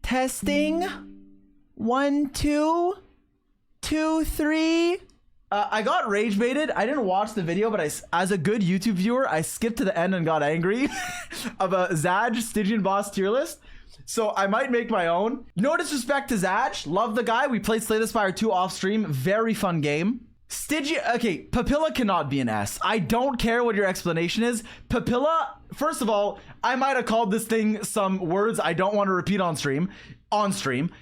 Testing. 1, 2, 2, 3. I got rage baited. I didn't watch the video, but as a good YouTube viewer, I skipped to the end and got angry of a Zaj Stygian boss tier list. So I might make my own. No disrespect to Zaj. Love the guy. We played Slay the Spire 2 off stream. Very fun game. Stygian, okay, Papilla cannot be an S. I don't care what your explanation is. Papilla, first of all, I might have called this thing some words I don't want to repeat on stream.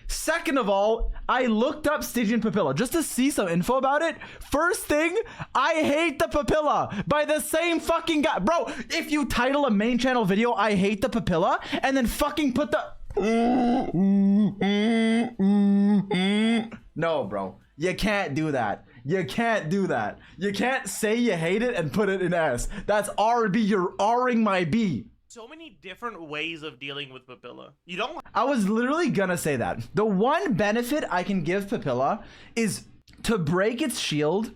Second of all, I looked up Stygian Papilla just to see some info about it. First thing, I hate the Papilla by the same fucking guy. Bro, if you title a main channel video, I hate the Papilla, and then fucking put the... No, bro. You can't do that. You can't do that. You can't say you hate it and put it in S. That's RB. You're R-ing my B. So many different ways of dealing with Papilla. You don't... I was literally gonna say that. The one benefit I can give Papilla is to break its shield.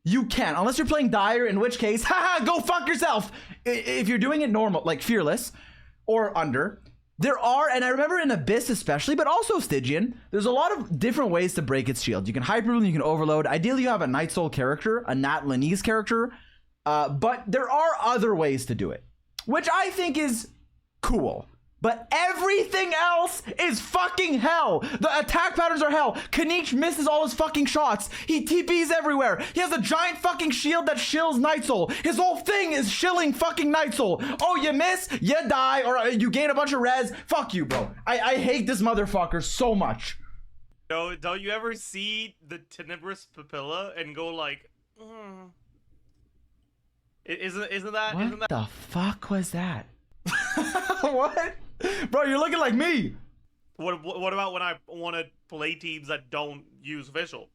You can, unless you're playing Dire, in which case, haha, go fuck yourself. If you're doing it normal, like Fearless or Under, there are, and I remember in Abyss especially, but also Stygian, there's a lot of different ways to break its shield. You can Hyper, you can Overload. Ideally, you have a Night Soul character, a Nat Lanese character, but there are other ways to do it, which I think is cool. But everything else is fucking hell. The attack patterns are hell. Kanish misses all his fucking shots. He TPs everywhere. He has a giant fucking shield that shills Night Soul. His whole thing is shilling fucking Night Soul. Oh, you miss, you die, or you gain a bunch of res. Fuck you, bro. I hate this motherfucker so much. No, don't you ever see the Tenebrous Papilla and go like, Isn't that... What the fuck was that? What? Bro, you're looking like me. What about when I want to play teams that don't use Fischl?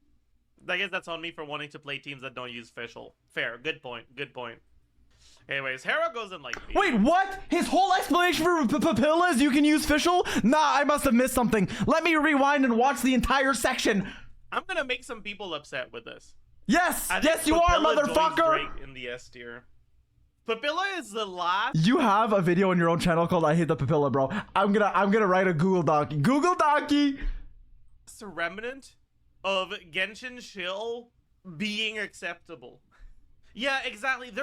I guess that's on me for wanting to play teams that don't use Fischl. Fair. Good point. Good point. Anyways, Hera goes in like me. Wait, what? His whole explanation for Papilla is you can use Fischl? Nah, I must have missed something. Let me rewind and watch the entire section. I'm gonna make some people upset with this. Yes! Yes, you are, motherfucker! In the S tier. Papilla is the last. You have a video on your own channel called "I Hate the Papilla," bro. I'm gonna write a Google Doc. Google Docky. It's a remnant of Genshin Shill being acceptable. Yeah, exactly.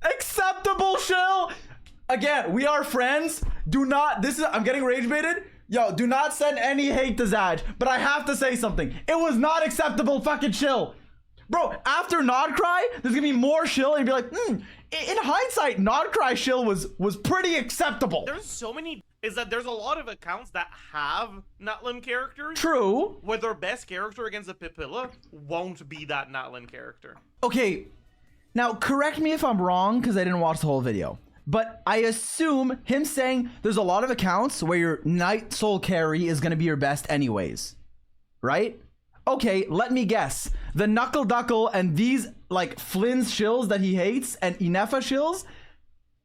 Acceptable Shill. Again, we are friends. Do not. This is. I'm getting rage baited. Yo, do not send any hate to Zaj. But I have to say something. It was not acceptable, fucking Shill. Bro, after Nodcry, there's gonna be more Shill, and you'd be like, in hindsight, Nodcry Shill was pretty acceptable. There's so many, is that there's a lot of accounts that have Natlan characters. True. Where their best character against a Papilla won't be that Natlan character. Okay, now correct me if I'm wrong, because I didn't watch the whole video. But I assume him saying there's a lot of accounts where your Night Soul carry is gonna be your best anyways. Right? Okay, let me guess. The Knuckle Duckle and these, like, Flynn's shills that he hates and Inefa shills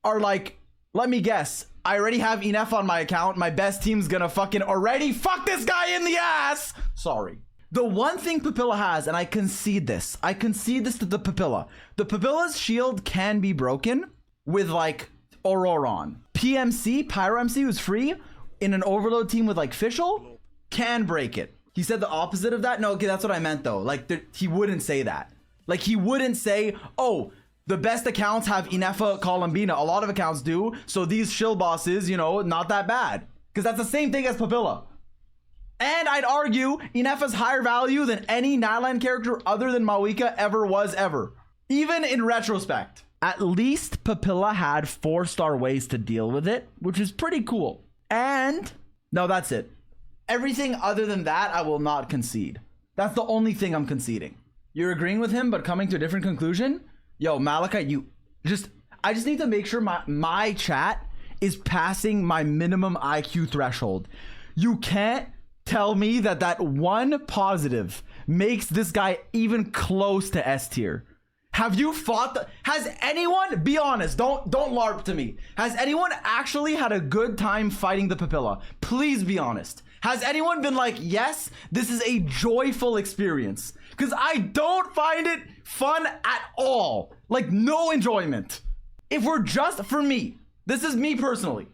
are like, let me guess. I already have Inefa on my account. My best team's gonna fucking already fuck this guy in the ass. Sorry. The one thing Papilla has, and I concede this to the Papilla. The Papilla's shield can be broken with, like, Auroron. PMC, Pyro MC, who's free in an Overload team with, like, Fischl, can break it. He said the opposite of that? No, okay, that's what I meant though. Like, he wouldn't say that. Like, he wouldn't say, oh, the best accounts have Inefa, Columbina. A lot of accounts do. So these shill bosses, you know, not that bad. Because that's the same thing as Papilla. And I'd argue Inefa's higher value than any Natlan character other than Mawika ever was ever. Even in retrospect. At least Papilla had 4-star ways to deal with it, which is pretty cool. And, no, that's it. Everything other than that, I will not concede. That's the only thing I'm conceding. You're agreeing with him, but coming to a different conclusion? Yo, Malachite, I just need to make sure my chat is passing my minimum IQ threshold. You can't tell me that one positive makes this guy even close to S tier. Have you fought has anyone, be honest, don't LARP to me. Has anyone actually had a good time fighting the Papilla? Please be honest. Has anyone been like, yes, this is a joyful experience? Because I don't find it fun at all. Like, no enjoyment. If we're just, for me, this is me personally,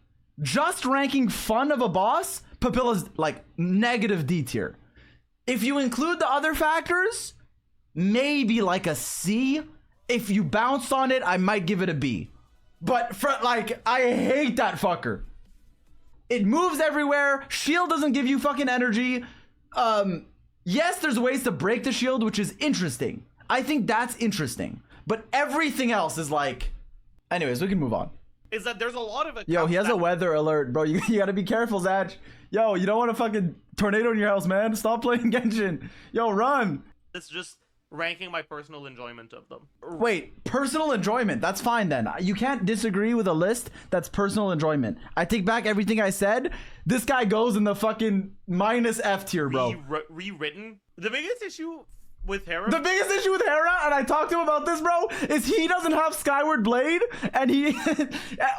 just ranking fun of a boss, Papilla's like negative D tier. If you include the other factors, maybe like a C. If you bounce on it, I might give it a B. But for like, I hate that fucker. It moves everywhere. Shield doesn't give you fucking energy. Yes, there's ways to break the shield, which is interesting. I think that's interesting. But everything else is like... Anyways, we can move on. Is that there's a lot of... Yo, he has a weather alert, bro. You gotta be careful, Zach. Yo, you don't want a fucking tornado in your house, man. Stop playing Genshin. Yo, run. It's just ranking my personal enjoyment of them. Wait, personal enjoyment. That's fine then. You can't disagree with a list that's personal enjoyment. I take back everything I said. This guy goes in the fucking minus F tier, bro. Rewritten? The biggest issue with Hera? The biggest issue with Hera, and I talked to him about this, bro, is he doesn't have Skyward Blade, and he...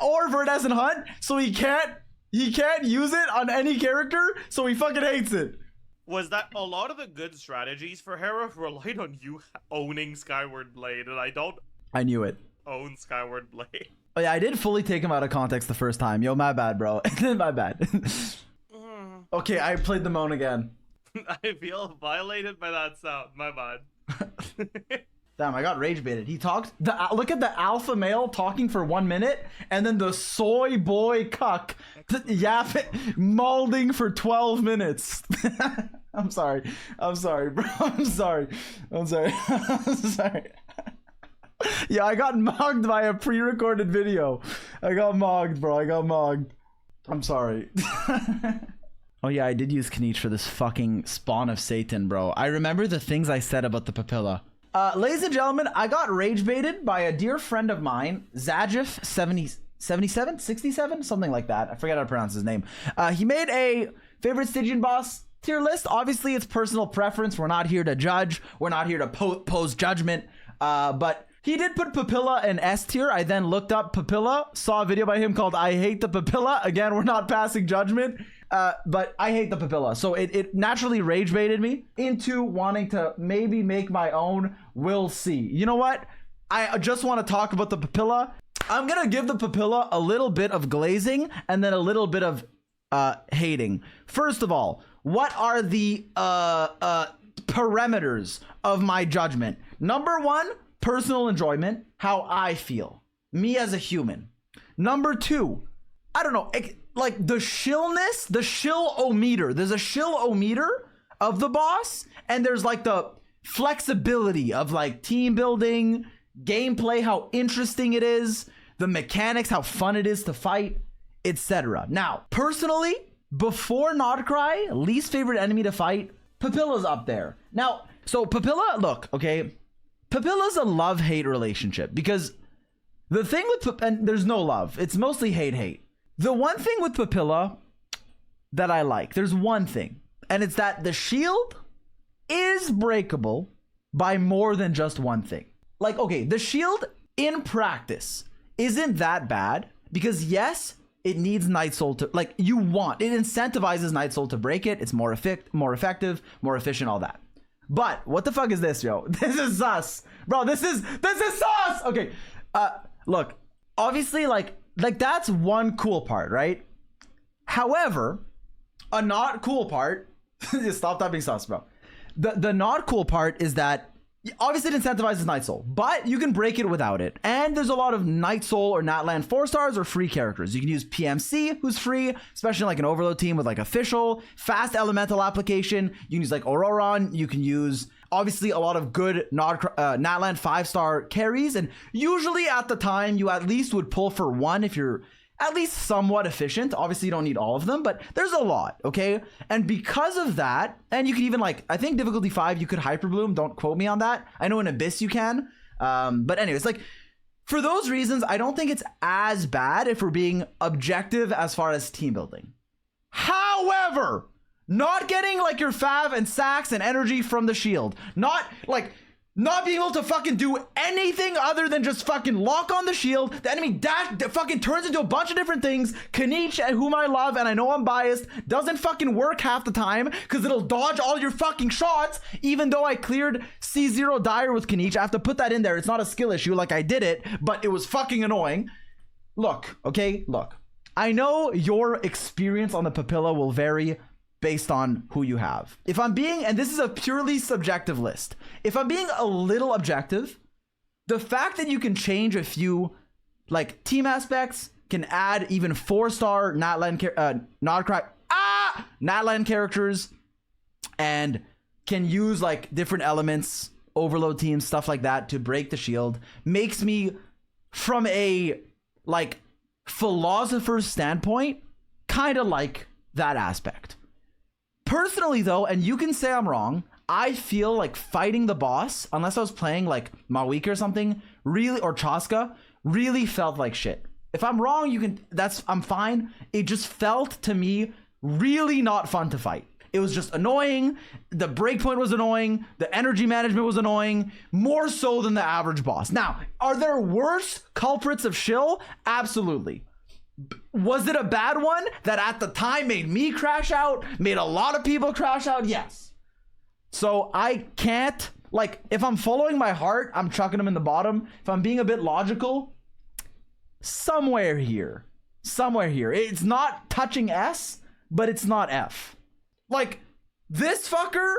or Verdescent Hunt, so he can't use it on any character, so he fucking hates it. Was that a lot of the good strategies for Hera relied on you owning Skyward Blade, and I don't I knew it. own Skyward Blade. Oh yeah, I did fully take him out of context the first time. Yo, my bad, bro. My bad. Okay, I played the moan again. I feel violated by that sound. My bad. Damn, I got rage baited. He talked. Look at the alpha male talking for 1 minute, and then the soy boy cuck molding for 12 minutes. I'm sorry, bro. I'm sorry. I'm sorry. Yeah, I got mogged by a pre-recorded video. I got mogged, bro. I got mogged. I'm sorry. Oh yeah, I did use Kniech for this fucking spawn of Satan, bro. I remember the things I said about the Papilla. Ladies and gentlemen, I got rage baited by a dear friend of mine, Zajif77, 67, something like that. I forget how to pronounce his name. He made a favorite Stygian boss tier list. Obviously, it's personal preference. We're not here to judge. We're not here to pose judgment. But he did put Papilla in S tier. I then looked up Papilla, saw a video by him called I Hate the Papilla. Again, we're not passing judgment. But I hate the Papilla. So it naturally rage baited me into wanting to maybe make my own. We'll see. You know what? I just want to talk about the Papilla. I'm going to give the Papilla a little bit of glazing and then a little bit of hating. First of all, what are the parameters of my judgment? Number one, personal enjoyment, how I feel. Me as a human. Number two, I don't know, like the shillness, the shill-o-meter. There's a shill-o-meter of the boss, and there's like the flexibility of like team building, gameplay, how interesting it is, the mechanics, how fun it is to fight, etc. Now, personally, before Nodcry, least favorite enemy to fight, Papilla's up there. Now, so Papilla, look, okay, Papilla's a love-hate relationship because the thing with and there's no love, it's mostly hate. The one thing with Papilla that I like, there's one thing, and it's that the shield is breakable by more than just one thing. Like, okay, the shield in practice isn't that bad because yes, it needs Night Soul to, like, it incentivizes Night Soul to break it. It's more effective, more efficient, all that. But what the fuck is this, yo? This is sus. Bro, this is sus! Okay, look, obviously, like that's one cool part, right? However, a not cool part, stop that being sus, bro. The not cool part is that obviously it incentivizes Night Soul, but you can break it without it. And there's a lot of Night Soul or Natland 4-stars or free characters. You can use PMC, who's free, especially like an Overload team with like official, fast elemental application. You can use like Auroron. You can use obviously a lot of good Natland 5-star carries. And usually at the time, you at least would pull for one if you're at least somewhat efficient. Obviously, you don't need all of them, but there's a lot, okay? And because of that, and you can even like, I think difficulty 5, you could Hyperbloom. Don't quote me on that. I know in Abyss you can. But anyways, like, for those reasons, I don't think it's as bad if we're being objective as far as team building. However, not getting like your Fav and Sax and energy from the shield. Not being able to fucking do anything other than just fucking lock on the shield. The enemy fucking turns into a bunch of different things. Kniech, whom I love, and I know I'm biased, doesn't fucking work half the time because it'll dodge all your fucking shots. Even though I cleared C0 Dire with Kniech, I have to put that in there. It's not a skill issue, like I did it, but it was fucking annoying. Look, okay, look. I know your experience on the Papilla will vary based on who you have. If I'm being, and this is a purely subjective list, if I'm being a little objective, the fact that you can change a few like team aspects, can add even 4-star Natlan characters, and can use like different elements, overload teams, stuff like that to break the shield, makes me, from a like philosopher's standpoint, kind of like that aspect. Personally though, and you can say I'm wrong, I feel like fighting the boss, unless I was playing like Mawika or something, really, or Chaska, really felt like shit. If I'm wrong, you can, I'm fine. It just felt to me really not fun to fight. It was just annoying. The breakpoint was annoying. The energy management was annoying, more so than the average boss. Now, are there worse culprits of shill? Absolutely. Was it a bad one that at the time made me crash out, made a lot of people crash out? Yes. So I can't, like, if I'm following my heart, I'm chucking them in the bottom. If I'm being a bit logical, somewhere here. It's not touching S, but it's not F. Like, this fucker.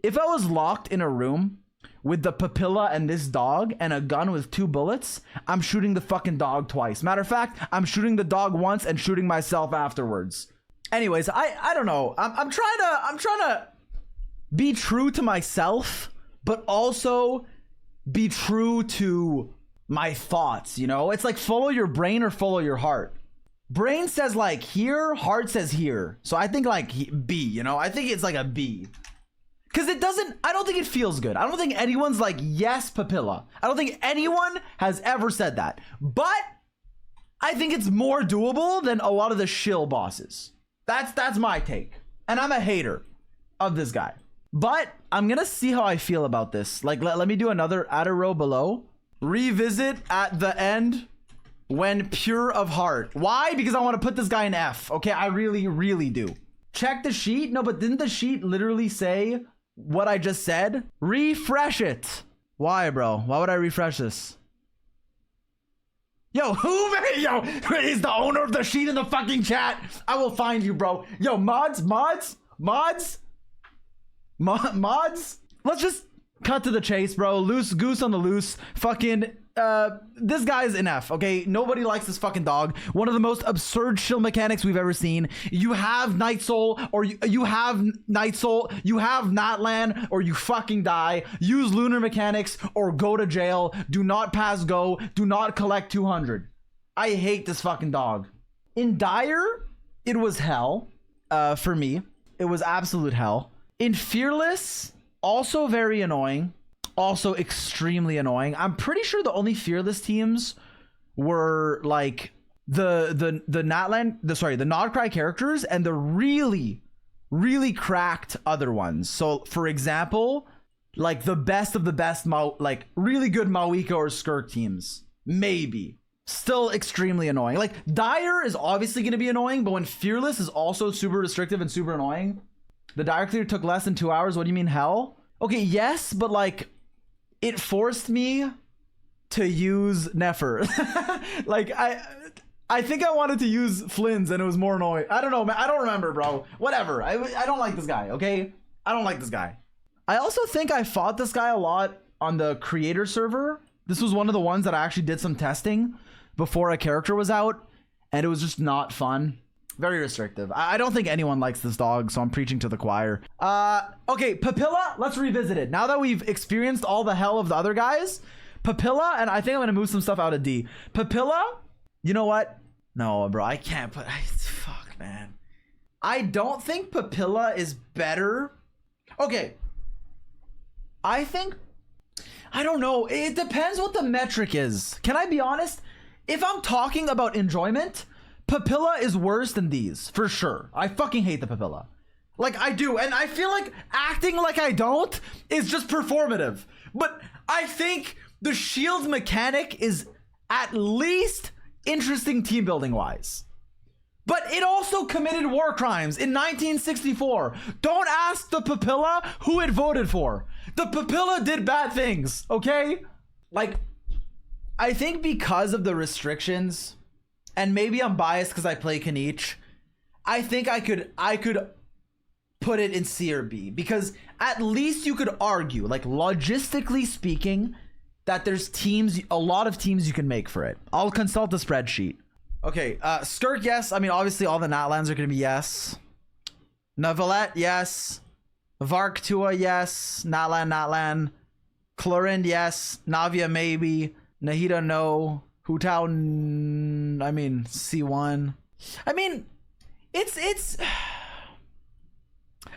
If I was locked in a room with the Papilla and this dog and a gun with 2 bullets, I'm shooting the fucking dog twice. Matter of fact, I'm shooting the dog once and shooting myself afterwards. Anyways, I don't know. I'm trying to be true to myself, but also be true to my thoughts, you know? It's like follow your brain or follow your heart. Brain says like here, heart says here. So I think like B, you know? I think it's like a B. Because I don't think it feels good. I don't think anyone's like, yes, Papilla. I don't think anyone has ever said that. But I think it's more doable than a lot of the shill bosses. That's my take. And I'm a hater of this guy. But I'm going to see how I feel about this. Like, let me do another add a row below. Revisit at the end when pure of heart. Why? Because I want to put this guy in F. Okay, I really, really do. Check the sheet. No, but didn't the sheet literally say what I just said? Refresh it. Why, bro? Why would I refresh this? Yo, who is the owner of the sheet in the fucking chat? I will find you, bro. Yo, mods. Let's just cut to the chase, bro. Loose goose on the loose. Fucking this guy's an F, okay? Nobody likes this fucking dog. One of the most absurd shill mechanics we've ever seen. You have Night Soul, or you have Night Soul, you have Natlan, or you fucking die. Use Lunar mechanics, or go to jail. Do not pass go. Do not collect 200. I hate this fucking dog. In Dire, it was hell. For me, it was absolute hell. In Fearless, also very annoying. Also extremely annoying. I'm pretty sure the only Fearless teams were like the Nodcry characters and the really, really cracked other ones. So for example, like the best of the best, like really good Mawika or Skirk teams. Maybe. Still extremely annoying. Like Dire is obviously going to be annoying, but when Fearless is also super restrictive and super annoying. The Dire clear took less than 2 hours. What do you mean hell? Okay, yes, but like it forced me to use Nefer. Like I think I wanted to use Flynn's and it was more annoying. I don't know, man. I don't remember, bro. Whatever. I don't like this guy, okay? I don't like this guy. I also think I fought this guy a lot on the creator server. This was one of the ones that I actually did some testing before a character was out, and it was just not fun. Very restrictive. I don't think anyone likes this dog, so I'm preaching to the choir. Okay, Papilla, let's revisit it. Now that we've experienced all the hell of the other guys, Papilla, and I think I'm gonna move some stuff out of D. Papilla, you know what? No, bro, I can't put, fuck, man. I don't think Papilla is better. Okay. I don't know. It depends what the metric is. Can I be honest? If I'm talking about enjoyment, Papilla is worse than these, for sure. I fucking hate the Papilla. Like, I do, and I feel like acting like I don't is just performative. But I think the shield mechanic is at least interesting team building wise. But it also committed war crimes in 1964. Don't ask the Papilla who it voted for. The Papilla did bad things, okay? Like, I think because of the restrictions, and maybe I'm biased because I play Kanich, I think I could put it in C or B, because at least you could argue, like logistically speaking, that there's a lot of teams you can make for it. I'll consult the spreadsheet. Okay, Skirk, yes. I mean, obviously all the Natlands are gonna be yes. Navalette, yes. Varktua, yes. Natlan. Clorind, yes. Navia, maybe. Nahida, no. Hutao, I mean, C1. I mean, it's...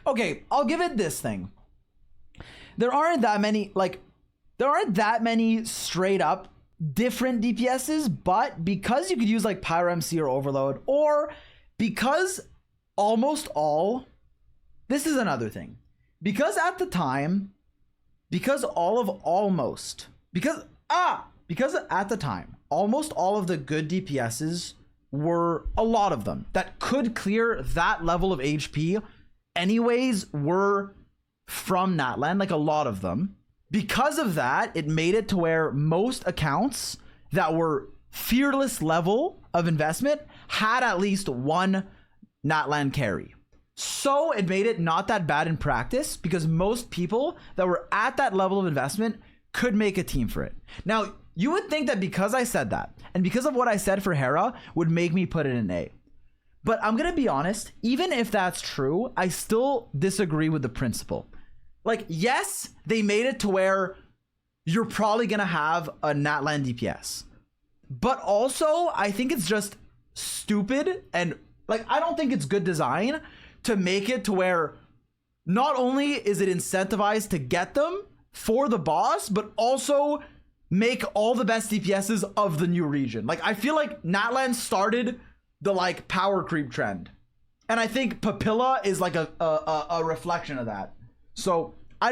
Okay, I'll give it this thing. There aren't that many straight up different DPSs, but because you could use like Pyro MC or Overload, or because almost all... This is another thing. Because at the time, because at the time, almost all of the good DPSs were, a lot of them, that could clear that level of HP anyways, were from Natlan, like a lot of them. Because of that, it made it to where most accounts that were fearless level of investment had at least one Natlan carry. So it made it not that bad in practice, because most people that were at that level of investment could make a team for it. Now, you would think that because I said that, and because of what I said for Hera, would make me put it in A. But I'm gonna be honest, even if that's true, I still disagree with the principle. Like, yes, they made it to where you're probably gonna have a Natlan DPS. But also, I think it's just stupid, and like, I don't think it's good design to make it to where not only is it incentivized to get them for the boss, but also make all the best DPSs of the new region. Like, I feel like Natlan started the like power creep trend, and I think Papilla is like a reflection of that. So I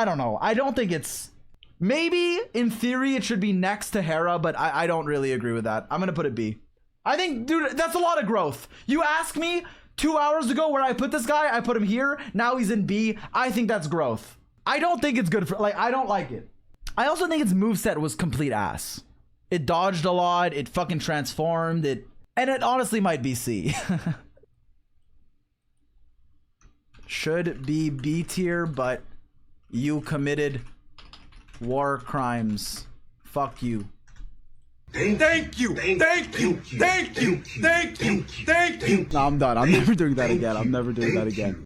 don't know. I don't think it's, maybe in theory it should be next to Hera, but I don't really agree with that. I'm gonna put it B. I think, dude, that's a lot of growth. You asked me 2 hours ago where I put this guy, I put him here, now he's in B. I think that's growth. I don't think it's good for, like, I don't like it. I also think its moveset was complete ass. It dodged a lot, it fucking transformed, and it honestly might be C. Should be B tier, but you committed war crimes. Fuck you. Thank you. No, I'm done. I'm never doing that again.